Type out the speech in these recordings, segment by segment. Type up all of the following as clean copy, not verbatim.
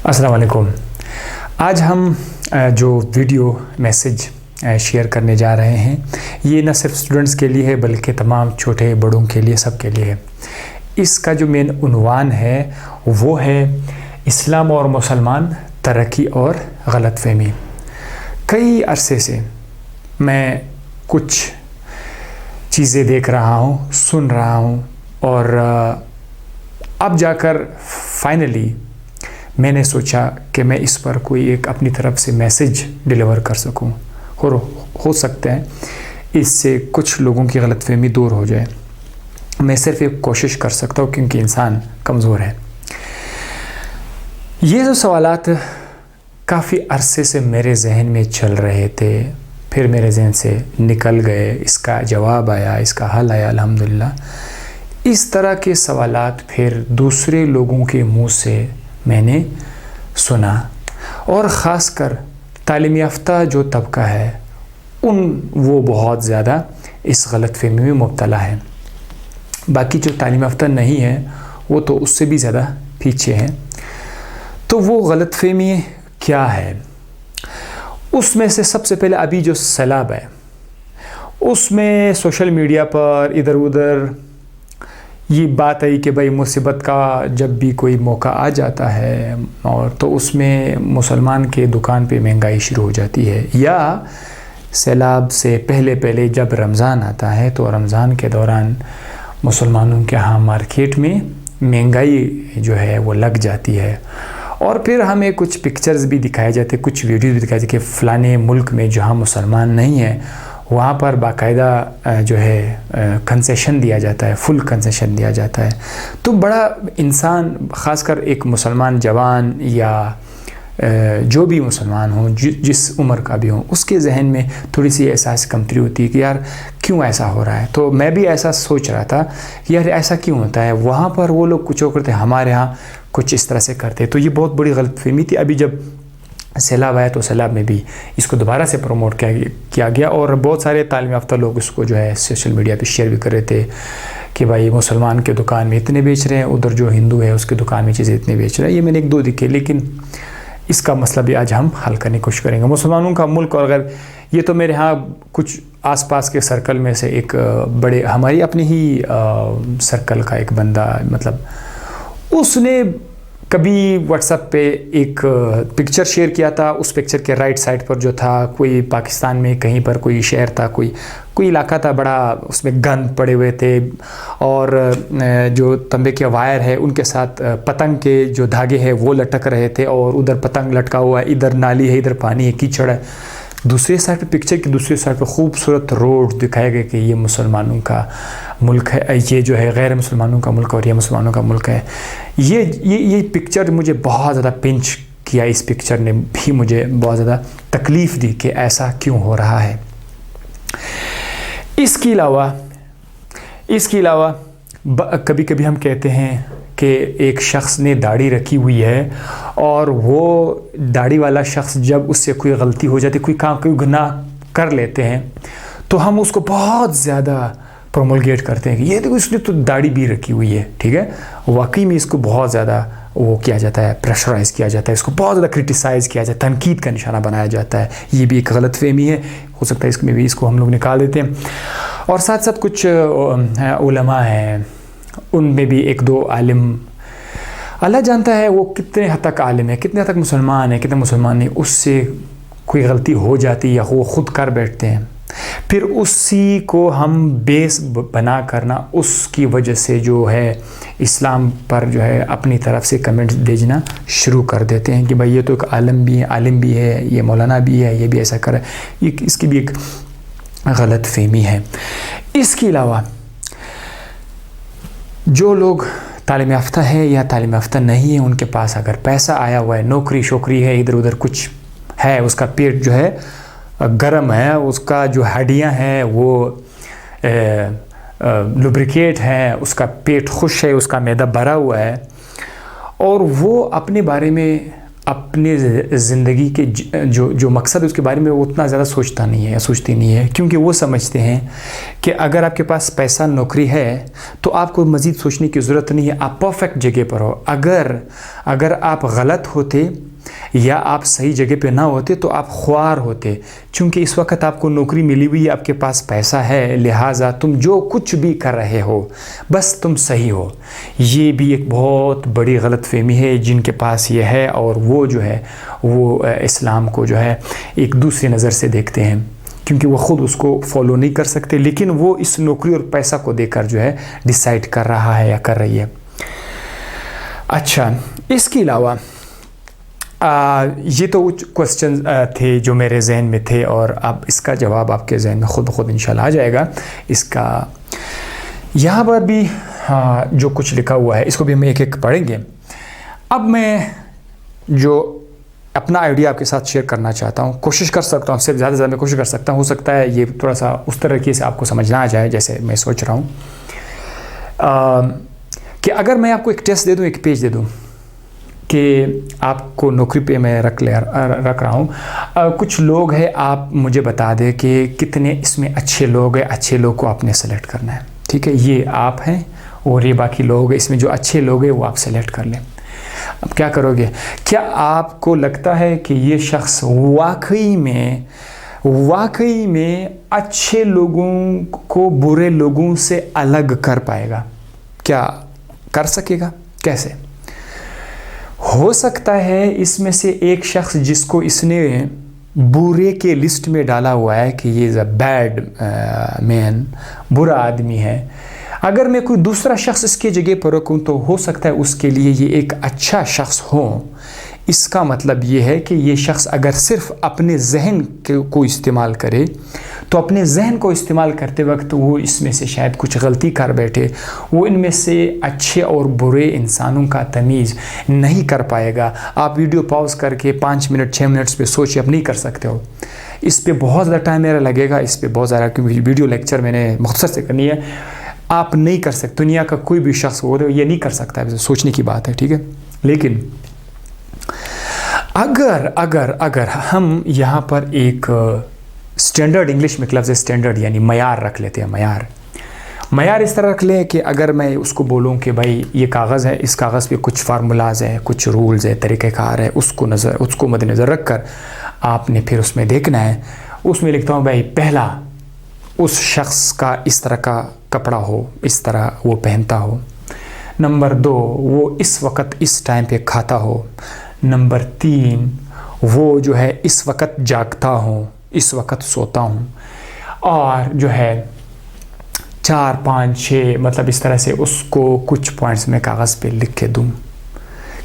अस्सलाम वालेकुम। आज हम जो वीडियो मैसेज शेयर करने जा रहे हैं ये न सिर्फ स्टूडेंट्स के लिए है बल्कि तमाम छोटे बड़ों के लिए, सब के लिए है। इसका जो मेन उन्वान है वो है इस्लाम और मुसलमान, तरक्की और गलतफहमी। कई अरसे से मैं कुछ चीज़ें देख रहा हूँ, सुन रहा हूँ और अब जाकर फाइनली मैंने सोचा कि मैं इस पर कोई एक अपनी तरफ से मैसेज डिलीवर कर सकूं और हो सकता है इससे कुछ लोगों की गलतफहमी दूर हो जाए। मैं सिर्फ एक कोशिश कर सकता हूं क्योंकि इंसान कमज़ोर है। ये जो सवालात काफ़ी अरसे से मेरे जहन में चल रहे थे, फिर मेरे जहन से निकल गए, इसका जवाब आया, इसका हल आया अल्हम्दुलिल्लाह। इस तरह के सवालात फिर दूसरे लोगों के मुंह से मैंने सुना और ख़ासकर तालीम याफ्ता जो तबका है वो बहुत ज़्यादा इस गलतफहमी में मुब्तला है। बाकी जो तालीम याफ्ता नहीं है वो तो उससे भी ज़्यादा पीछे हैं। तो वो गलतफहमी क्या है? उसमें से सबसे पहले अभी जो सैलाब है उसमें सोशल मीडिया पर इधर उधर ये बात आई कि भाई मुसीबत का जब भी कोई मौका आ जाता है और तो उसमें मुसलमान के दुकान पे महंगाई शुरू हो जाती है, या सैलाब से पहले जब रमज़ान आता है तो रमज़ान के दौरान मुसलमानों के यहाँ मार्केट में महंगाई जो है वो लग जाती है। और फिर हमें कुछ पिक्चर्स भी दिखाए जाते, कुछ वीडियोज़ भी दिखाए जाते कि फ़लाने मुल्क में जहाँ मुसलमान नहीं है वहाँ पर बाकायदा जो है कंसेशन दिया जाता है, फुल कंसेशन दिया जाता है। तो बड़ा इंसान, ख़ासकर एक मुसलमान जवान या जो भी मुसलमान हो, जिस उम्र का भी हो, उसके जहन में थोड़ी सी एहसास कमतरी होती है कि यार क्यों ऐसा हो रहा है। तो मैं भी ऐसा सोच रहा था कि यार ऐसा क्यों होता है, वहाँ पर वो लोग कुछ और करते, हमारे यहाँ कुछ इस तरह से करते। तो ये बहुत बड़ी गलतफहमी थी। अभी जब सैलाब आया तो सैलाब में भी इसको दोबारा से प्रमोट किया गया और बहुत सारे तालीम याफ्ता लोग इसको जो है सोशल मीडिया पे शेयर भी कर रहे थे कि भाई मुसलमान के दुकान में इतने बेच रहे हैं, उधर जो हिंदू है उसके दुकान में चीज़ें इतने बेच रहे हैं। ये मैंने एक दो दिखे, लेकिन इसका मसला भी आज हम हल करने की कोशिश करेंगे। मुसलमानों का मुल्क, और अगर ये तो मेरे यहाँ कुछ आसपास के सर्कल में से एक बड़े हमारी अपनी ही सर्कल का एक बंदा, मतलब उसने कभी व्हाट्सएप पे एक पिक्चर शेयर किया था। उस पिक्चर के राइट साइड पर जो था कोई पाकिस्तान में कहीं पर कोई शहर था, कोई इलाका था बड़ा, उसमें गंद पड़े हुए थे और जो तंबे के वायर है उनके साथ पतंग के जो धागे हैं वो लटक रहे थे और उधर पतंग लटका हुआ है, इधर नाली है, इधर पानी है, कीचड़ है। दूसरी साइड पे, पिक्चर की दूसरी साइड पे खूबसूरत रोड दिखाए गए कि ये मुसलमानों का मुल्क है, ये जो है गैर मुसलमानों का मुल्क और ये मुसलमानों का मुल्क है। ये पिक्चर मुझे बहुत ज़्यादा पिंच किया। इस पिक्चर ने भी मुझे बहुत ज़्यादा तकलीफ़ दी कि ऐसा क्यों हो रहा है। इसके अलावा कभी कभी हम कहते हैं कि एक शख्स ने दाढ़ी रखी हुई है और वो दाढ़ी वाला शख्स जब उससे कोई गलती हो जाती, कोई काम, कोई गुनाह कर लेते हैं तो हम उसको बहुत ज़्यादा प्रोमोलगेट करते हैं कि ये देखो इसने तो दाढ़ी भी रखी हुई है। ठीक है, वाकई में इसको बहुत ज़्यादा वो किया जाता है, प्रेशराइज़ किया जाता है, इसको बहुत ज़्यादा क्रिटिसाइज़ किया जाता है, तनकीद का निशाना बनाया जाता है। ये भी एक गलतफहमी है, हो सकता है इसमें भी इसको हम लोग निकाल देते हैं। और साथ साथ कुछ उलमा हैं, उनमें भी एक दो आलिम, अल्लाह जानता है वो कितने हद तक आलिम है, कितने हद तक मुसलमान है, कितने मुसलमान नहीं, उससे कोई गलती हो जाती है या वो ख़ुद कर बैठते हैं, फिर उसी को हम बेस बना करना, उसकी वजह से जो है इस्लाम पर जो है अपनी तरफ से कमेंट्स भेजना शुरू कर देते हैं कि भाई ये तो एक आलिम भी है, ये मौलाना भी है, ये भी ऐसा कर, ये इसकी भी एक गलतफहमी है। इसके अलावा जो लोग तालीम याफ्ता है या तालीम याफ्ता नहीं है, उनके पास अगर पैसा आया हुआ है, नौकरी शोकरी है, इधर उधर कुछ है, उसका पेट जो है गर्म है, उसका जो हड्डियां हैं वो लुब्रिकेट है, उसका पेट खुश है, उसका मैदा भरा हुआ है और वो अपने बारे में अपने ज़िंदगी के जो मकसद है उसके बारे में वो उतना ज़्यादा सोचता नहीं है या सोचती नहीं है, क्योंकि वो समझते हैं कि अगर आपके पास पैसा नौकरी है तो आपको मज़ीद सोचने की ज़रूरत नहीं है, आप परफेक्ट जगह पर हो। अगर आप गलत होते या आप सही जगह पे ना होते तो आप ख्वार होते, क्योंकि इस वक्त आपको नौकरी मिली हुई है, आपके पास पैसा है, लिहाजा तुम जो कुछ भी कर रहे हो बस तुम सही हो। ये भी एक बहुत बड़ी गलतफहमी है जिनके पास ये है, और वो जो है वो इस्लाम को जो है एक दूसरी नज़र से देखते हैं, क्योंकि वो ख़ुद उसको फॉलो नहीं कर सकते, लेकिन वो इस नौकरी और पैसा को देकर जो है डिसाइड कर रहा है या कर रही है। अच्छा, इसके अलावा ये तो कुछ क्वेश्चन थे जो मेरे जहन में थे, और अब इसका जवाब आपके जहन में ख़ुद इंशाल्लाह आ जाएगा। इसका यहाँ पर भी जो कुछ लिखा हुआ है इसको भी हम एक एक पढ़ेंगे। अब मैं जो अपना आइडिया आपके साथ शेयर करना चाहता हूँ, कोशिश कर सकता हूँ, सिर्फ ज़्यादा से ज़्यादा मैं कोशिश कर सकता हूँ, हो सकता है ये थोड़ा सा उस तरीके से आपको समझना आ जाए जैसे मैं सोच रहा हूँ, कि अगर मैं आपको एक टेस्ट दे दूँ, एक पेज दे दूँ कि आपको नौकरी पे मैं रख रहा हूँ, कुछ लोग हैं, आप मुझे बता दें कि कितने इसमें अच्छे लोग हैं, अच्छे लोग को आपने सेलेक्ट करना है, ठीक है। ये आप हैं और ये बाकी लोग हैं, इसमें जो अच्छे लोग हैं वो आप सेलेक्ट कर लें। अब क्या करोगे? क्या आपको लगता है कि ये शख्स वाकई में अच्छे लोगों को बुरे लोगों से अलग कर पाएगा? क्या कर सकेगा? कैसे? हो सकता है इसमें से एक शख्स जिसको इसने बुरे के लिस्ट में डाला हुआ है कि ये इज़ अ बैड मैन, बुरा आदमी है, अगर मैं कोई दूसरा शख्स इसके जगह पर रखूँ तो हो सकता है उसके लिए ये एक अच्छा शख्स हो। इसका मतलब ये है कि ये शख्स अगर सिर्फ अपने जहन को इस्तेमाल करे तो अपने जहन को इस्तेमाल करते वक्त वो इसमें से शायद कुछ गलती कर बैठे, वो इनमें से अच्छे और बुरे इंसानों का तमीज़ नहीं कर पाएगा। आप वीडियो पॉज करके 5 मिनट 6 मिनट्स पे सोचिए, आप नहीं कर सकते हो। इस पे बहुत ज़्यादा टाइम मेरा लगेगा, इस पे बहुत ज़्यादा, क्योंकि वीडियो लेक्चर मैंने मुख्तसर से करनी है। आप नहीं कर सकते, दुनिया का कोई भी शख्स हो रहे हो ये नहीं कर सकता है, सोचने की बात है, ठीक है। लेकिन अगर हम यहाँ पर एक स्टैंडर्ड, इंग्लिश में लफ्ज़ स्टैंडर्ड यानी मयार रख लेते हैं। मयार इस तरह रख लें कि अगर मैं उसको बोलूँ कि भाई ये कागज़ है, इस कागज़ पे कुछ फार्मूलाज है, कुछ रूल्स है, तरीक़ेकार है, उसको मद्देनज़र रख कर आपने फिर उसमें देखना है। उसमें लिखता हूँ भाई, पहला, उस शख्स का इस तरह का कपड़ा हो, इस तरह वो पहनता हो। नंबर 2, वो इस वक्त इस टाइम पे खाता हो। नंबर 3, वो जो है इस वक्त जागता हो, इस वक्त सोता हूँ। और जो है 4, 5, 6 मतलब इस तरह से उसको कुछ पॉइंट्स में कागज़ पे लिख के दूँ।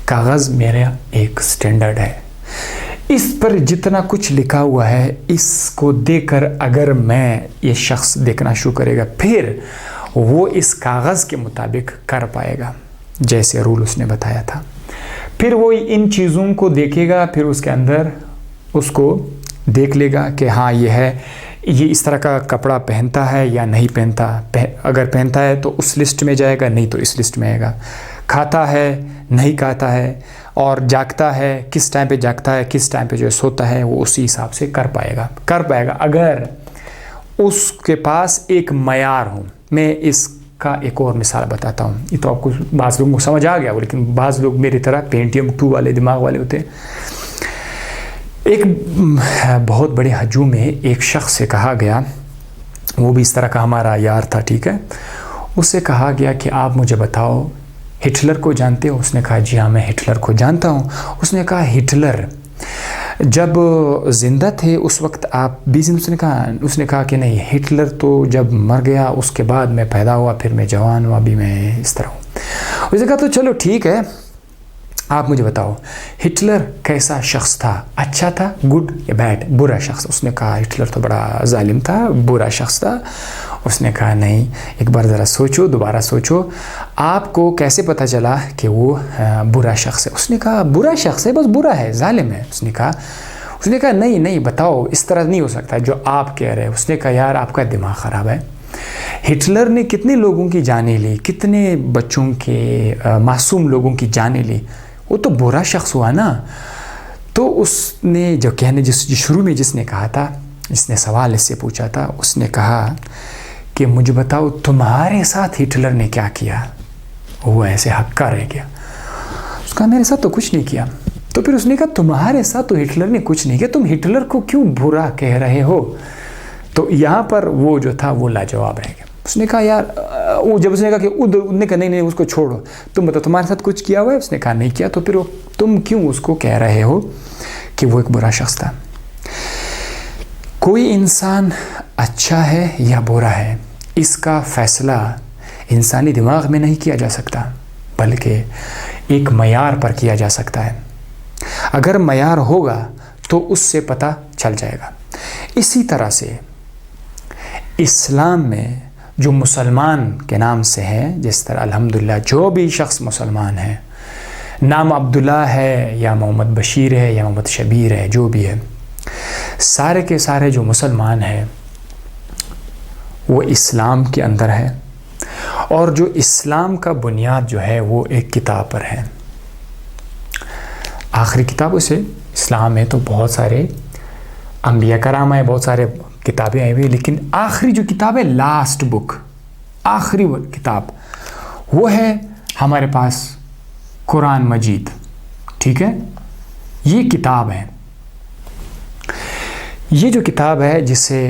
कागज़ मेरा एक स्टैंडर्ड है, इस पर जितना कुछ लिखा हुआ है इसको देकर अगर मैं ये शख्स देखना शुरू करेगा, फिर वो इस कागज़ के मुताबिक कर पाएगा जैसे रूल उसने बताया था। फिर वो इन चीज़ों को देखेगा, फिर उसके अंदर उसको देख लेगा कि हाँ ये इस तरह का कपड़ा पहनता है या नहीं पहनता। अगर पहनता है तो उस लिस्ट में जाएगा, नहीं तो इस लिस्ट में आएगा। खाता है, नहीं खाता है, और जागता है, किस टाइम पे जागता है, किस टाइम पे जो सोता है, वो उसी हिसाब से कर पाएगा अगर उसके पास एक मयार हो। मैं इसका एक और मिसाल बताता हूँ। ये तो आपको बाज़ लोगों को समझ आ गया हो, लेकिन बाज़ लोग मेरी तरह पेंटियम 2 वाले दिमाग वाले होते हैं। एक बहुत बड़े हजूम में एक शख्स से कहा गया, वो भी इस तरह का हमारा यार था, ठीक है। उससे कहा गया कि आप मुझे बताओ, हिटलर को जानते हो? उसने कहा जी हाँ, मैं हिटलर को जानता हूँ। उसने कहा हिटलर जब ज़िंदा थे उस वक्त आप भी जिंदा? उसने कहा कि नहीं, हिटलर तो जब मर गया उसके बाद मैं पैदा हुआ, फिर मैं जवान हुआ, अभी मैं इस तरह हूँ। उसने कहा तो चलो ठीक है, आप मुझे बताओ हिटलर कैसा शख्स था? अच्छा था, गुड या बैड, बुरा शख्स? उसने कहा हिटलर तो बड़ा जालिम था, बुरा शख्स था। उसने कहा नहीं, एक बार ज़रा सोचो, दोबारा सोचो, आपको कैसे पता चला कि वो बुरा शख्स है? उसने कहा बुरा शख्स है, बस बुरा है, जालिम है। उसने कहा नहीं बताओ, इस तरह नहीं हो सकता जो आप कह रहे हैं। उसने कहा यार आपका दिमाग ख़राब है। हिटलर ने कितने लोगों की जानें ली, कितने बच्चों के मासूम लोगों की जानें ली, वो तो बुरा शख्स हुआ ना। तो उसने जो कहने जिस शुरू में जिसने कहा था, जिसने सवाल इससे पूछा था, उसने कहा कि मुझे बताओ तुम्हारे साथ हिटलर ने क्या किया। वो ऐसे हक्का रह गया। उसका मेरे साथ तो कुछ नहीं किया। तो फिर उसने कहा तुम्हारे साथ तो हिटलर ने कुछ नहीं किया, तुम हिटलर को क्यों बुरा कह रहे हो। तो यहाँ पर वो जो था वो लाजवाब रह गया। उसने कहा यार, वो जब उसने कहा कि उसने कहा नहीं उसको छोड़ो, तुम बताओ तुम्हारे साथ कुछ किया हुआ है। उसने कहा नहीं किया। तो फिर तुम क्यों उसको कह रहे हो कि वो एक बुरा शख्स था। कोई इंसान अच्छा है या बुरा है, इसका फैसला इंसानी दिमाग में नहीं किया जा सकता, बल्कि एक मयार पर किया जा सकता है। अगर मयार होगा तो उससे पता चल जाएगा। इसी तरह से इस्लाम में जो मुसलमान के नाम से है, जिस तरह अल्हम्दुलिल्लाह जो भी शख्स मुसलमान है, नाम अब्दुल्ला है या मोहम्मद बशीर है या मोहम्मद शबीर है, जो भी है, सारे के सारे जो मुसलमान हैं वो इस्लाम के अंदर है। और जो इस्लाम का बुनियाद जो है वो एक किताब पर है। आखिरी किताबों से इस्लाम में तो बहुत सारे अंबिया कराम आए, बहुत सारे किताबें आई हुई, लेकिन आखिरी जो किताब है, लास्ट बुक, आखिरी किताब, वो है हमारे पास कुरान मजीद। ठीक है, ये किताब है। ये जो किताब है जिसे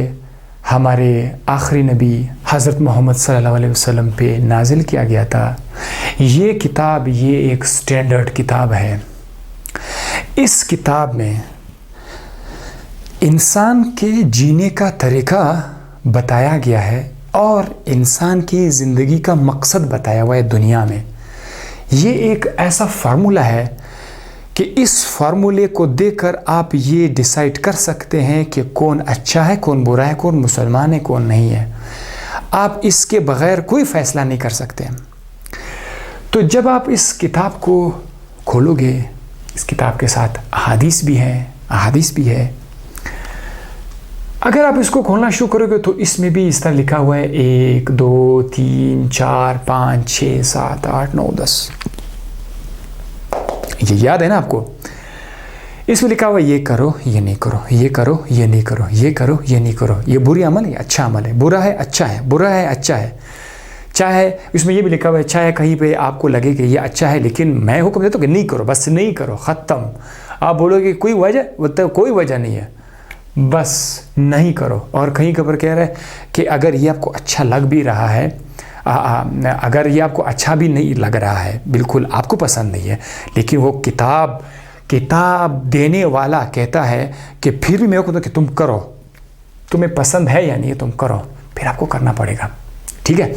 हमारे आखिरी नबी हज़रत मोहम्मद सल्लल्लाहु अलैहि वसल्लम पे नाजिल किया गया था, ये किताब ये एक स्टैंडर्ड किताब है। इस किताब में इंसान के जीने का तरीका बताया गया है और इंसान की ज़िंदगी का मकसद बताया हुआ है दुनिया में। ये एक ऐसा फार्मूला है कि इस फार्मूले को देखकर आप ये डिसाइड कर सकते हैं कि कौन अच्छा है, कौन बुरा है, कौन मुसलमान है, कौन नहीं है। आप इसके बग़ैर कोई फ़ैसला नहीं कर सकते। तो जब आप इस किताब को खोलोगे, इस किताब के साथ अहादीस भी है। अगर आप इसको खोलना शुरू करोगे तो इसमें भी इस तरह लिखा हुआ है 1 2 3 4 5 6 7 8 9 10। ये याद है ना आपको? इसमें लिखा हुआ ये करो, ये नहीं करो, ये करो, ये नहीं करो, ये करो, ये नहीं करो, ये बुरी अमल है, अच्छा अमल है, बुरा है, अच्छा है, बुरा है, अच्छा है। चाहे इसमें ये भी लिखा हुआ है, चाहे कहीं पे आपको लगे कि ये अच्छा है, लेकिन मैं हुक्म देता हूँ कि नहीं करो, बस नहीं करो, ख़त्म। आप बोलोगे कोई वजह, मतलब कोई वजह नहीं है, बस नहीं करो। और कहीं खबर कह रहा है कि अगर ये आपको अच्छा लग भी रहा है, अगर ये आपको अच्छा भी नहीं लग रहा है, बिल्कुल आपको पसंद नहीं है, लेकिन वो किताब देने वाला कहता है कि फिर भी मेरे को तो कि तुम करो, तुम्हें पसंद है या नहीं तुम करो, फिर आपको करना पड़ेगा। ठीक है,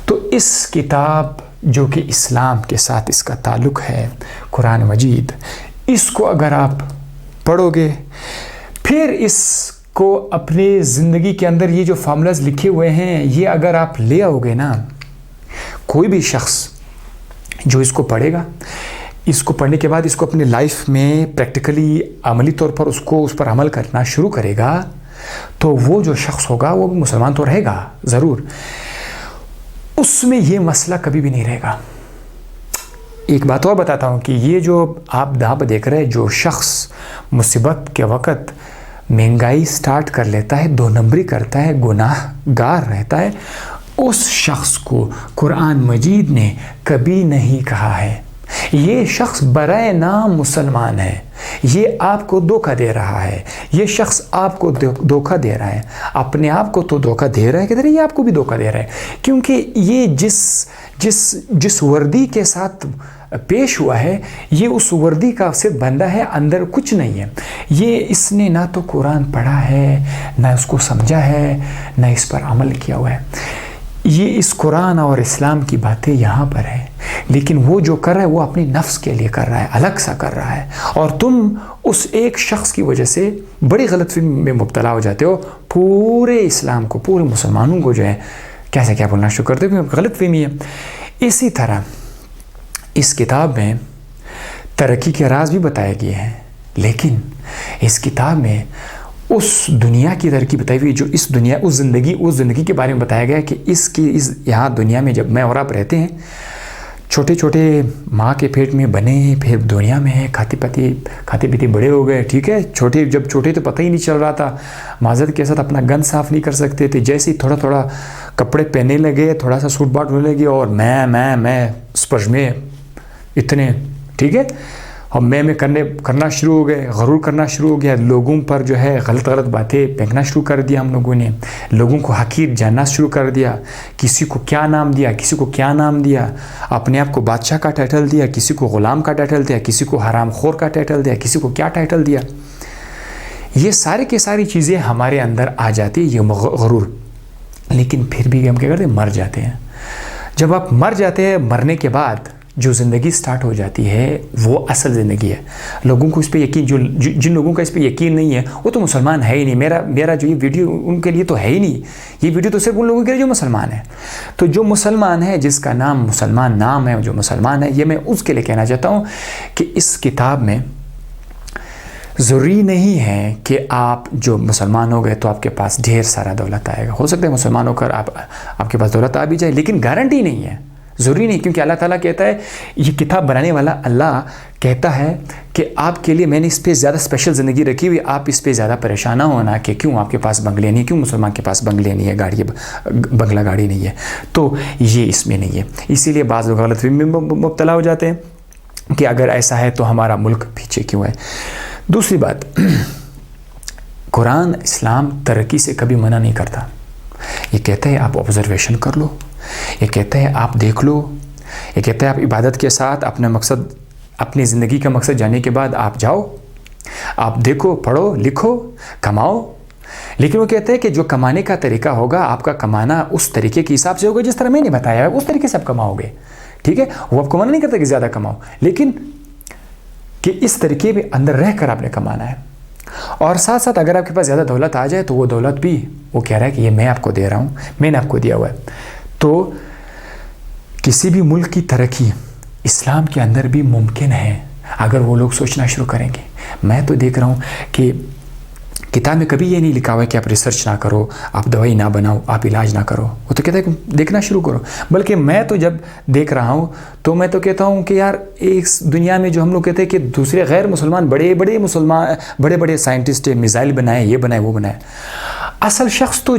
तो इस किताब जो कि इस्लाम के साथ इसका ताल्लुक़ है, कुरान मजीद, इसको अगर आप पढ़ोगे, फिर इसको अपनी ज़िंदगी के अंदर ये जो फार्मूलाज लिखे हुए हैं ये अगर आप ले आओगे ना, कोई भी शख्स जो इसको पढ़ेगा, इसको पढ़ने के बाद इसको अपनी लाइफ में प्रैक्टिकली अमली तौर पर उस पर अमल करना शुरू करेगा, तो वो जो शख्स होगा वो मुसलमान तो रहेगा ज़रूर, उसमें ये मसला कभी भी नहीं रहेगा। एक बात और बताता हूँ कि ये जो आप यहाँ पर देख रहे हैं, जो शख्स मुसीबत के वक़्त महंगाई स्टार्ट कर लेता है, 2 नंबरी करता है, गुनाहगार रहता है, उस शख्स को कुरान मजीद ने कभी नहीं कहा है ये शख्स बराए नाम मुसलमान है, ये आपको धोखा दे रहा है, ये शख्स आपको धोखा दे रहा है, अपने आप को तो धोखा दे रहा है, किधर ये आपको भी धोखा दे रहा है, क्योंकि ये जिस वर्दी के साथ पेश हुआ है, ये उस वर्दी का सिर्फ बंदा है, अंदर कुछ नहीं है। ये इसने ना तो कुरान पढ़ा है, ना उसको समझा है, ना इस पर अमल किया हुआ है। ये इस कुरान और इस्लाम की बातें यहाँ पर है, लेकिन वो जो कर रहा है वो अपनी नफ्स के लिए कर रहा है, अलग सा कर रहा है, और तुम उस एक शख्स की वजह से बड़ी गलतफहमी में मुब्तला हो जाते हो। पूरे इस्लाम को, पूरे मुसलमानों को जो है कैसे क्या बोलना शुरू करते हो, गलतफहमी है। इसी तरह इस किताब में तरक्की के राज भी बताए गए हैं, लेकिन इस किताब में उस दुनिया की तरक्की बताई हुई जो इस दुनिया, उस ज़िंदगी के बारे में बताया गया है कि इस यहाँ दुनिया में जब मैं और आप रहते हैं छोटे छोटे माँ के पेट में बने, फिर दुनिया में है, खाते पीते बड़े हो गए, ठीक है। जब छोटे तो पता ही नहीं चल रहा था, माजरत के साथ अपना गंद साफ़ नहीं कर सकते थे। जैसे ही थोड़ा थोड़ा कपड़े पहनने लगे, थोड़ा सा सूट बूट होने लगे, और मैं स्पर्श में इतने, ठीक है, और मैं करना शुरू हो गए, गरूर करना शुरू हो गया। लोगों पर जो है गलत बातें फेंकना शुरू कर दिया हम लोगों ने, लोगों को हकीर जानना शुरू कर दिया। किसी को क्या नाम दिया, किसी को क्या नाम दिया, अपने आप को बादशाह का टाइटल दिया, किसी को ग़ुलाम का टाइटल दिया, किसी को हरामखोर का टाइटल दिया, किसी को क्या टाइटल दिया। ये सारे की सारी चीज़ें हमारे अंदर आ जाती है, ये गरूर। लेकिन फिर भी हम क्या करते हैं, मर जाते हैं। जब आप मर जाते हैं, मरने के बाद जो ज़िंदगी स्टार्ट हो जाती है वो असल ज़िंदगी है। लोगों को इस पे यकीन, जिन लोगों का इस पे यकीन नहीं है वो तो मुसलमान है ही नहीं। मेरा जो ये वीडियो उनके लिए तो है ही नहीं, ये वीडियो तो सिर्फ उन लोगों के लिए जो मुसलमान है। तो जो मुसलमान है, जिसका नाम मुसलमान नाम है, जो मुसलमान है, ये मैं उसके लिए कहना चाहता हूँ कि इस किताब में ज़रूरी नहीं है कि आप जो मुसलमान हो गए तो आपके पास ढेर सारा दौलत आएगा। हो सकता है मुसलमान होकर आपके पास दौलत आ भी जाए, लेकिन गारंटी नहीं है, ज़रूरी नहीं। क्योंकि अल्लाह ताला कहता है, ये किताब बनाने वाला अल्लाह कहता है कि आपके लिए मैंने इस पर ज़्यादा स्पेशल ज़िंदगी रखी हुई, आप इस पर ज़्यादा परेशान ना होना कि क्यों आपके पास बंगले नहीं, क्यों मुसलमान के पास बंगले नहीं है, बंगला गाड़ी नहीं है। तो ये इसमें नहीं है। इसीलिए बाज़ लोग गलतफहमी में मुब्तला हो जाते हैं कि अगर ऐसा है तो हमारा मुल्क पीछे क्यों है। दूसरी बात, कुरान इस्लाम तरक्की से कभी मना नहीं करता। ये कहता है आप ऑब्जर्वेशन कर लो, ये कहता है आप देख लो, ये कहता है आप इबादत के साथ अपनी ज़िंदगी का मकसद जानने के बाद आप जाओ, आप देखो, पढ़ो, लिखो, कमाओ। लेकिन वो कहते हैं कि जो कमाने का तरीका होगा, आपका कमाना उस तरीके के हिसाब से होगा जिस तरह मैंने बताया है, उस तरीके से आप कमाओगे, ठीक है। वो आपको मना नहीं करता कि ज़्यादा कमाओ, लेकिन कि इस तरीके में अंदर रह कर आपने कमाना है। और साथ साथ अगर आपके पास ज़्यादा दौलत आ जाए तो वो दौलत भी वो कह रहा है कि ये मैं आपको दे रहा हूँ, मैंने आपको दिया हुआ है। तो किसी भी मुल्क की तरक्की इस्लाम के अंदर भी मुमकिन है अगर वो लोग सोचना शुरू करेंगे। मैं तो देख रहा हूँ कि किताब में कभी ये नहीं लिखा हुआ है कि आप रिसर्च ना करो, आप दवाई ना बनाओ, आप इलाज ना करो। वो तो कहता है कि देखना शुरू करो। बल्कि मैं तो जब देख रहा हूँ तो मैं तो कहता हूँ कि यार इस दुनिया में जो हम लोग कहते हैं कि दूसरे गैर मुसलमान बड़े बड़े साइंटिस्ट मिसाइल बनाए, ये बनाए, वो बनाए, असल शख्स तो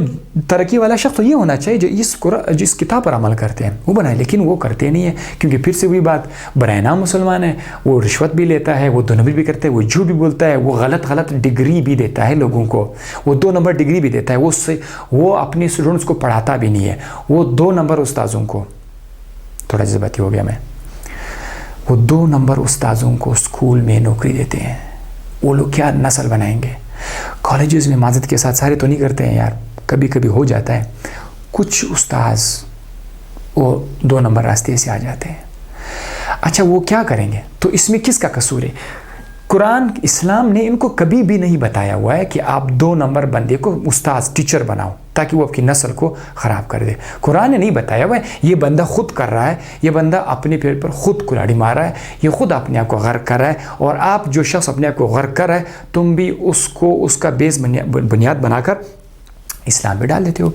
तरक्की वाला शख्स तो ये होना चाहिए जो इस किताब पर अमल करते हैं, वो बनाए। लेकिन वो करते नहीं है, क्योंकि फिर से वही बात, बनाना मुसलमान है, वो रिश्वत भी लेता है, वो 2 नंबर भी करता है, वो झूठ भी बोलता है, वो गलत डिग्री भी देता है लोगों को, वो 2 नंबर डिग्री भी देता है, वो अपने स्टूडेंट्स को पढ़ाता भी नहीं है, वो 2 नंबर उस्तादों को, थोड़ा जज्बाती हो गया मैं, वो 2 नंबर उस्तादों को स्कूल में नौकरी देते हैं। वो लोग क्या नस्ल बनाएंगे। कॉलेजेस में माजरत के साथ सारे तो नहीं करते हैं यार, कभी कभी हो जाता है, कुछ उस्ताद वो 2 नंबर रास्ते से आ जाते हैं। अच्छा, वो क्या करेंगे? तो इसमें किसका कसूर है? कुरान इस्लाम ने इनको कभी भी नहीं बताया हुआ है कि आप 2 नंबर बंदे को उस्ताद टीचर बनाओ ताकि वो आपकी नस्ल को ख़राब कर दे। कुरान ने नहीं बताया हुआ है, ये बंदा खुद कर रहा है, ये बंदा अपने पेट पर खुद कुल्हाड़ी मार रहा है, ये खुद अपने आप को गर्क कर रहा है। और आप जो शख्स अपने आप को गर्क कर रहा है, तुम भी उसको उसका बेस बुनियाद बनाकर इस्लाम में डाल देते हो,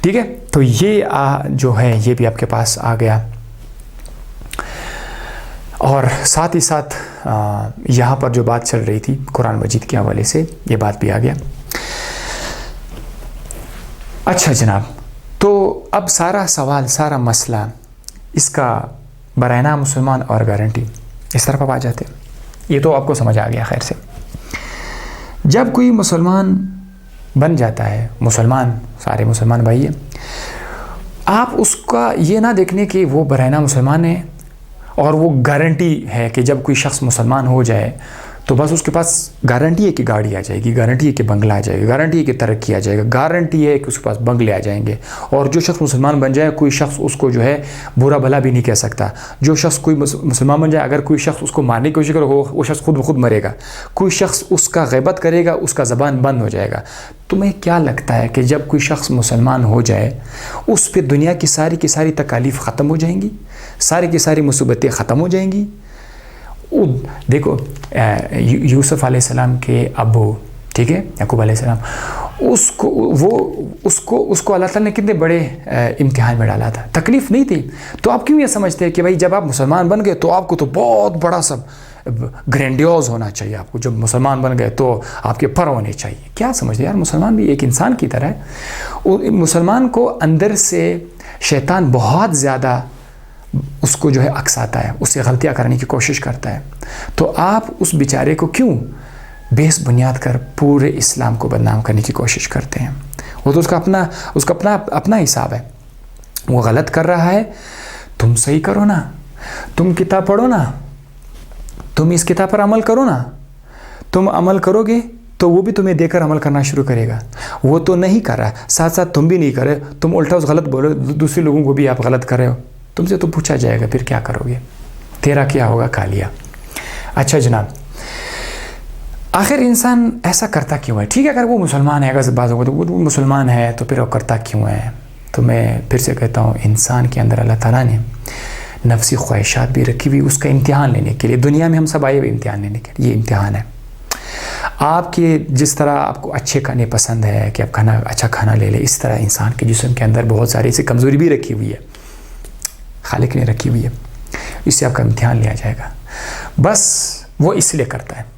ठीक है। तो ये जो है ये भी आपके पास आ गया। और साथ ही साथ यहाँ पर जो बात चल रही थी कुरान मजीद के हवाले से, ये बात भी आ गया। अच्छा जनाब, तो अब सारा सवाल, सारा मसला इसका बराना मुसलमान और गारंटी, इस तरफ आ जाते हैं। ये तो आपको समझ आ गया। खैर से जब कोई मुसलमान बन जाता है, मुसलमान, सारे मुसलमान भाई है, आप उसका ये ना देखने कि वो बराना मुसलमान है और वो गारंटी है कि जब कोई शख्स मुसलमान हो जाए तो बस उसके पास गारंटी है कि गाड़ी आ जाएगी, गारंटी है कि बंगला आ जाएगा, गारंटी है कि तरक्की आ जाएगा, गारंटी है कि उसके पास बंगले आ जाएंगे। और जो शख्स मुसलमान बन जाए, कोई शख्स उसको जो है बुरा भला भी नहीं कह सकता। जो शख्स कोई मुसलमान बन जाए, अगर कोई शख्स उसको मारने की कोशिश करे, वो शख्स खुद ब खुद मरेगा। कोई शख्स उसका ग़ैबत करेगा, उसका ज़बान बंद हो जाएगा। तुम्हें क्या लगता है कि जब कोई शख्स मुसलमान हो जाए, उस पर दुनिया की सारी तकालीफ ख़त्म हो जाएंगी, सारी की सारी मुसीबतें ख़त्म हो जाएंगी? देखो यूसुफ अलैहिस्सलाम के अब्बू, ठीक है, याकूब अलैहिस्सलाम, اس کو اللہ تعالیٰ نے کتنے بڑے امتحان میں ڈالا تھا، تکلیف نہیں تھی. تو آپ کیوں یہ سمجھتے ہیں کہ بھائی جب آپ مسلمان بن گئے تو آپ کو تو بہت بڑا سب گرینڈیوز ہونا چاہیے، آپ کو جب مسلمان بن گئے تو آپ کے پر ہونے چاہیے؟ کیا سمجھتے ہیں یار، مسلمان بھی ایک انسان کی طرح ہے. مسلمان کو اندر سے شیطان بہت زیادہ اس کو جو ہے اکساتا ہے، اس سے غلطیاں کرنے کی کوشش کرتا ہے. تو آپ اس بیچارے کو کیوں بیس بنیاد کر پورے اسلام کو بدنام کرنے کی کوشش کرتے ہیں؟ وہ تو اس کا اپنا حساب ہے. وہ غلط کر رہا ہے، تم صحیح کرو نا، تم کتاب پڑھو نا، تم اس کتاب پر عمل کرو نا. تم عمل کرو گے تو وہ بھی تمہیں دے کر عمل کرنا شروع کرے گا. وہ تو نہیں کر رہا، ساتھ ساتھ تم بھی نہیں کرے، تم الٹا اس غلط بولو، دوسرے لوگوں کو بھی آپ غلط کر رہے ہو. تم سے تو پوچھا جائے گا پھر کیا کرو گے، تیرا کیا ہوگا کھا لیا. اچھا جناب، آخر انسان ایسا کرتا کیوں ہے؟ ٹھیک ہے اگر وہ مسلمان ہے، اگر بعض ہوگا تو وہ مسلمان ہے تو پھر وہ کرتا کیوں ہے؟ تو میں پھر سے کہتا ہوں، انسان کے اندر اللہ تعالیٰ نے نفسی خواہشات بھی رکھی ہوئی اس کا امتحان لینے کے لیے. دنیا میں ہم سب آئے ہوئے امتحان لینے کے لیے. یہ امتحان ہے آپ کے، جس طرح آپ کو اچھے کھانے پسند ہے کہ آپ اچھا کھانا لے لیں، اس طرح انسان کے جسم کے اندر بہت ساری ایسی کمزوری بھی رکھی ہوئی ہے، خالق نے رکھی ہوئی ہے. اس سے آپ کا امتحان لیا جائے گا. بس وہ اس لیے کرتا ہے.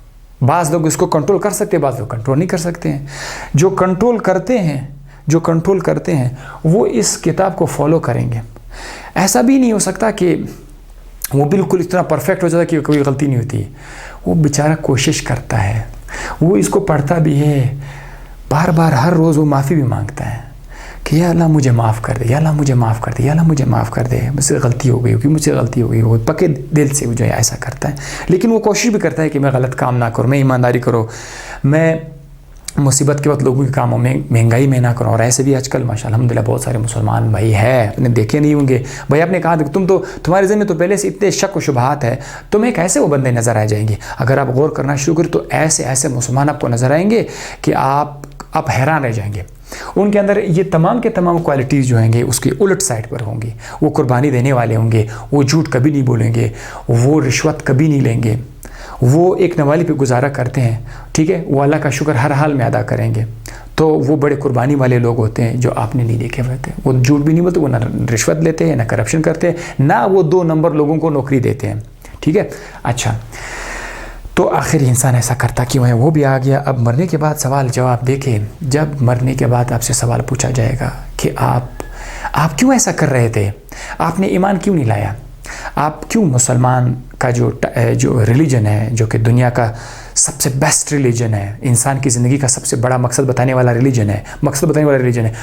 بعض لوگ اس کو کنٹرول کر سکتے ہیں، بعض لوگ کنٹرول نہیں کر سکتے ہیں. جو کنٹرول کرتے ہیں وہ اس کتاب کو فالو کریں گے. ایسا بھی نہیں ہو سکتا کہ وہ بالکل اتنا پرفیکٹ ہو جاتا کہ کوئی غلطی نہیں ہوتی. وہ بیچارہ کوشش کرتا ہے، وہ اس کو پڑھتا بھی ہے، بار بار ہر روز وہ معافی بھی مانگتا ہے کہ یا اللہ مجھے معاف کر دے، یا اللہ مجھے معاف کر دے، یا اللہ مجھے معاف کر دے، مجھ سے غلطی ہو گئی، مجھ سے غلطی ہو گئی. وہ پکے دل سے جو ہے ایسا کرتا ہے. لیکن وہ کوشش بھی کرتا ہے کہ میں غلط کام نہ کروں، میں ایمانداری کروں، میں مصیبت کے وقت لوگوں کے کاموں میں مہنگائی میں نہ کروں. اور ایسے بھی آج کل ماشاء اللہ الحمدللہ بہت سارے مسلمان بھائی ہیں، آپ نے دیکھے نہیں ہوں گے. بھائی آپ نے کہا تمہارے ذہن میں تو پہلے سے اتنے شک و شبہات ہے، تمہیں کیسے وہ بندے نظر آ جائیں گے؟ اگر آپ غور کرنا شروع کریں تو ایسے مسلمان آپ کو نظر آئیں گے کہ آپ حیران رہ جائیں گے. ان کے اندر یہ تمام کے تمام کوالٹیز جو ہیں گے اس کی الٹ سائڈ پر ہوں گی. وہ قربانی دینے والے ہوں گے، وہ جھوٹ کبھی نہیں بولیں گے، وہ رشوت کبھی نہیں لیں گے، وہ ایک نوالی پہ گزارا کرتے ہیں. ٹھیک ہے، وہ اللہ کا شکر ہر حال میں ادا کریں گے. تو وہ بڑے قربانی والے لوگ ہوتے ہیں جو آپ نے نہیں دیکھے ہوتے. وہ جھوٹ بھی نہیں بولتے، وہ نہ رشوت لیتے ہیں، نہ کرپشن کرتے ہیں، نہ وہ 2 نمبر لوگوں کو نوکری دیتے ہیں. ٹھیک ہے. اچھا، تو آخر انسان ایسا کرتا کیوں ہے؟ وہ بھی آ گیا. اب مرنے کے بعد سوال جواب دیکھیں. جب مرنے کے بعد آپ سے سوال پوچھا جائے گا کہ آپ کیوں ایسا کر رہے تھے، آپ نے ایمان کیوں نہیں لایا، آپ کیوں مسلمان کا جو ریلیجن ہے، جو کہ دنیا کا سب سے بیسٹ ریلیجن ہے، انسان کی زندگی کا سب سے بڑا مقصد بتانے والا ریلیجن ہے،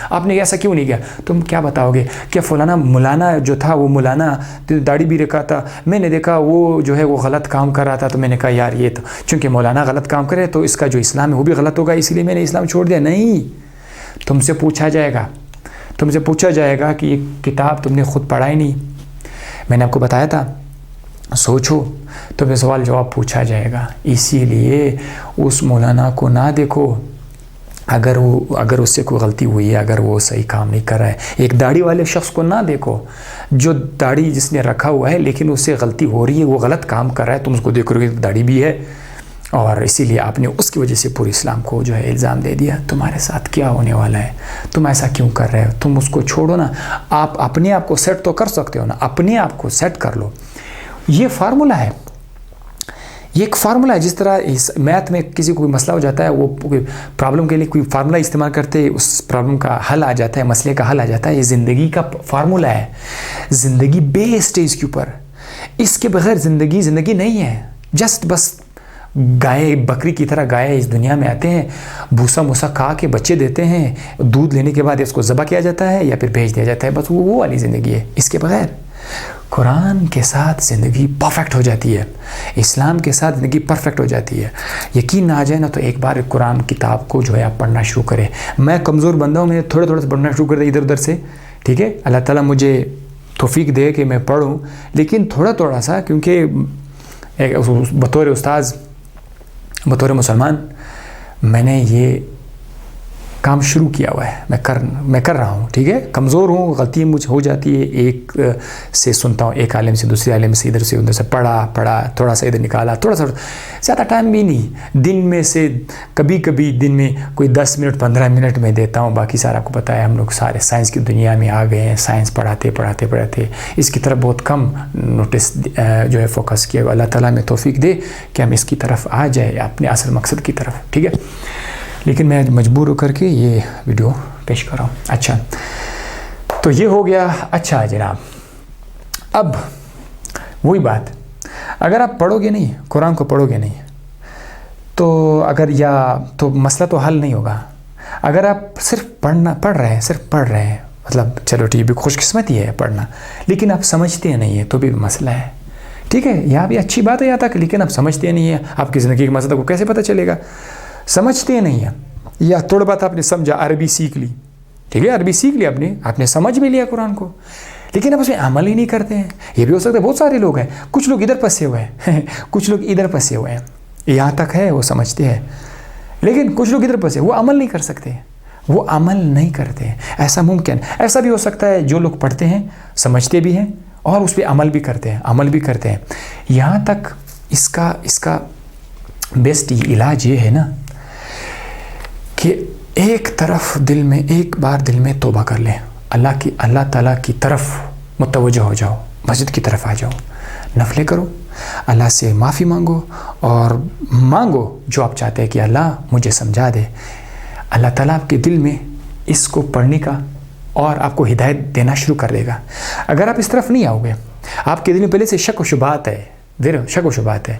آپ نے ایسا کیوں نہیں کیا؟ تم کیا بتاؤ گے کہ فلانا مولانا جو تھا، وہ مولانا داڑھی بھی رکھا تھا، میں نے دیکھا وہ جو ہے وہ غلط کام کر رہا تھا، تو میں نے کہا یار یہ تو چونکہ مولانا غلط کام کرے تو اس کا جو اسلام ہے وہ بھی غلط ہوگا، اسی لیے میں نے اسلام چھوڑ دیا. نہیں، تم سے پوچھا جائے گا کہ یہ کتاب تم نے خود پڑھا ہی نہیں. میں نے آپ کو بتایا تھا، سوچو، تمہیں سوال جواب پوچھا جائے گا. اسی لیے اس مولانا کو نہ دیکھو اگر اس سے کوئی غلطی ہوئی ہے، اگر وہ صحیح کام نہیں کر رہا ہے. ایک داڑھی والے شخص کو نہ دیکھو، جو داڑھی جس نے رکھا ہوا ہے لیکن اس سے غلطی ہو رہی ہے، وہ غلط کام کر رہا ہے، تم اس کو دیکھ رہے ہو کہ داڑھی بھی ہے، اور اسی لیے آپ نے اس کی وجہ سے پورے اسلام کو جو ہے الزام دے دیا. تمہارے ساتھ کیا ہونے والا ہے؟ تم ایسا کیوں کر رہے ہو؟ تم اس کو چھوڑو نا. آپ اپنے آپ کو سیٹ تو کر سکتے ہو نا، اپنے آپ کو سیٹ کر لو. یہ فارمولا ہے، یہ ایک فارمولا ہے. جس طرح میتھ میں کسی کو کوئی مسئلہ ہو جاتا ہے، وہ پرابلم کے لیے کوئی فارمولا استعمال کرتے، اس پرابلم کا حل آ جاتا ہے، مسئلے کا حل آ جاتا ہے. یہ زندگی کا فارمولا ہے. زندگی بیسڈ ہے اس کے اوپر. اس کے بغیر زندگی نہیں ہے. بس گائے بکری کی طرح گائے اس دنیا میں آتے ہیں، بھوسا موسا کھا کے بچے دیتے ہیں، دودھ لینے کے بعد اس کو ذبح کیا جاتا ہے یا پھر بھیج دیا جاتا ہے. بس وہ والی زندگی ہے. اس کے بغیر قرآن کے ساتھ زندگی پرفیکٹ ہو جاتی ہے، اسلام کے ساتھ زندگی پرفیکٹ ہو جاتی ہے. یقین نہ آ جائے نا تو ایک بار قرآن کتاب کو جو ہے آپ پڑھنا شروع کریں. میں کمزور بندہ ہوں، میں تھوڑے سے پڑھنا شروع کر دیں ادھر ادھر سے. ٹھیک ہے، اللہ تعالیٰ مجھے توفیق دے کہ میں پڑھوں، لیکن تھوڑا سا، کیونکہ بطور استاذ، بطور مسلمان میں نے یہ काम शुरू किया हुआ है, मैं कर रहा हूँ, ठीक है। कमज़ोर हूँ, गलती मुझे हो जाती है, एक से सुनता हूँ, एक आलिम से दूसरे आलिम से, इधर से उधर से पढ़ा, थोड़ा सा इधर निकाला, थोड़ा सा, ज़्यादा टाइम भी नहीं, दिन में से कभी कभी दिन में कोई 10 मिनट 15 मिनट में देता हूँ। बाकी सारा आपको पता है, हम लोग सारे साइंस की दुनिया में आ गए हैं, साइंस पढ़ाते इसकी तरफ बहुत कम नोटिस जो है फोकस किया। अल्लाह ताला में तौफीक दे कि हम इसकी तरफ आ जाए, अपने असल मकसद की तरफ, ठीक है। लेकिन मैं मजबूर होकर के ये वीडियो पेश कर रहा हूँ। अच्छा, तो ये हो गया। अच्छा जनाब, अब वही बात, अगर आप पढ़ोगे नहीं, कुरान को पढ़ोगे नहीं, तो तो मसला तो हल नहीं होगा। अगर आप सिर्फ पढ़ रहे हैं, मतलब चलो ठीक है, खुशकिस्मती है पढ़ना, लेकिन आप समझते नहीं है तो भी मसला है, ठीक है। यहाँ भी अच्छी बात है यहाँ तक, लेकिन आप समझते नहीं है, आपकी ज़िंदगी के मसले को कैसे पता चलेगा? समझते नहीं है। या थोड़ा बात आपने समझा, अरबी सीख ली, ठीक है, अरबी सीख ली आपने समझ भी लिया कुरान को, लेकिन अब उसमें अमल ही नहीं करते हैं। ये भी हो सकता है, बहुत सारे लोग हैं, कुछ लोग इधर फंसे हुए हैं कुछ लोग इधर फंसे हुए हैं, यहाँ तक है वो समझते हैं, लेकिन कुछ लोग इधर फंसे, वो अमल नहीं कर सकते, वो अमल नहीं करते। ऐसा मुमकिन, ऐसा भी हो सकता है जो लोग पढ़ते हैं, समझते भी हैं और उस पर अमल भी करते हैं। यहाँ तक इसका बेस्ट इलाज ये है ना कि एक बार दिल में तौबा कर लें, अल्लाह ताला की तरफ मुतवज्जो हो जाओ, मस्जिद की तरफ आ जाओ, नफले करो, अल्लाह से माफ़ी मांगो और मांगो जो आप चाहते हैं कि अल्लाह मुझे समझा दे। अल्लाह ताला आपके दिल में इसको पढ़ने का और आपको हिदायत देना शुरू कर देगा। अगर आप इस तरफ नहीं आओगे, आपके दिल में पहले से शक व शुबहात है,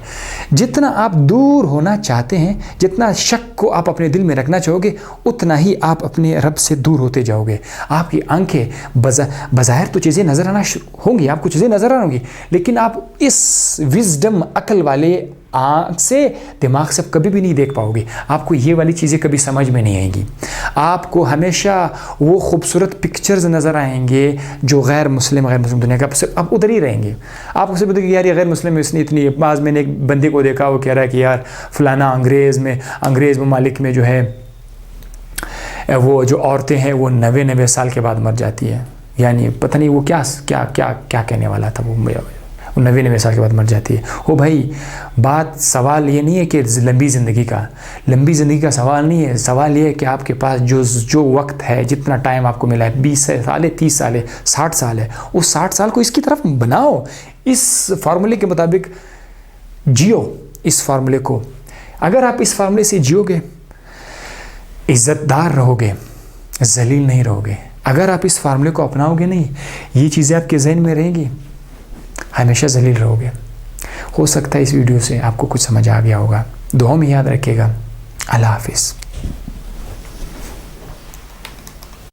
जितना आप दूर होना चाहते हैं, जितना शक को आप अपने दिल में रखना चाहोगे, उतना ही आप अपने रब से दूर होते जाओगे। आपकी आंखें बज़ाहिर तो चीज़ें नज़र आना होंगी, आपको चीज़ें नज़र आएंगी, लेकिन आप इस विज़डम अकल वाले आँख से, दिमाग से कभी भी नहीं देख पाओगे। आपको ये वाली चीज़ें कभी समझ में नहीं आएंगी। आपको हमेशा वो खूबसूरत पिक्चर्स नज़र आएंगे जो गैर मुस्लिम दुनिया का, आप उधर ही रहेंगे। आपको सिर्फ बताइए यार ये गैर मुस्लिम में इसने इतनी, बाज मैंने एक बंदे को देखा, वो कह रहा है कि यार फ़लाना अंग्रेज़ ममालिक में जो है वो जो औरतें हैं वो 90 साल के बाद मर जाती है। यानी पता नहीं वो क्या कहने वाला था, वो 90 साल के बाद मर जाती है। हो भाई, सवाल ये नहीं है कि लंबी ज़िंदगी का सवाल नहीं है। सवाल ये है कि आपके पास जो वक्त है, जितना टाइम आपको मिला है, 20 साल है, 30 साल है, 60 साल है, उस 60 साल को इसकी तरफ बनाओ, इस फार्मूले के मुताबिक जियो। इस फार्मूले को अगर आप इस फार्मूले से जियोगे, इज़्ज़तदार रहोगे, ज़लील नहीं रहोगे। अगर आप इस फार्मूले को अपनाओगे नहीं, ये चीज़ें आपके ज़हन में रहेंगी, हमेशा ज़लील रहोगे। हो सकता है इस वीडियो से आपको कुछ समझ आ गया होगा। दुआ में याद रखिएगा। अल्लाह हाफ़िज़।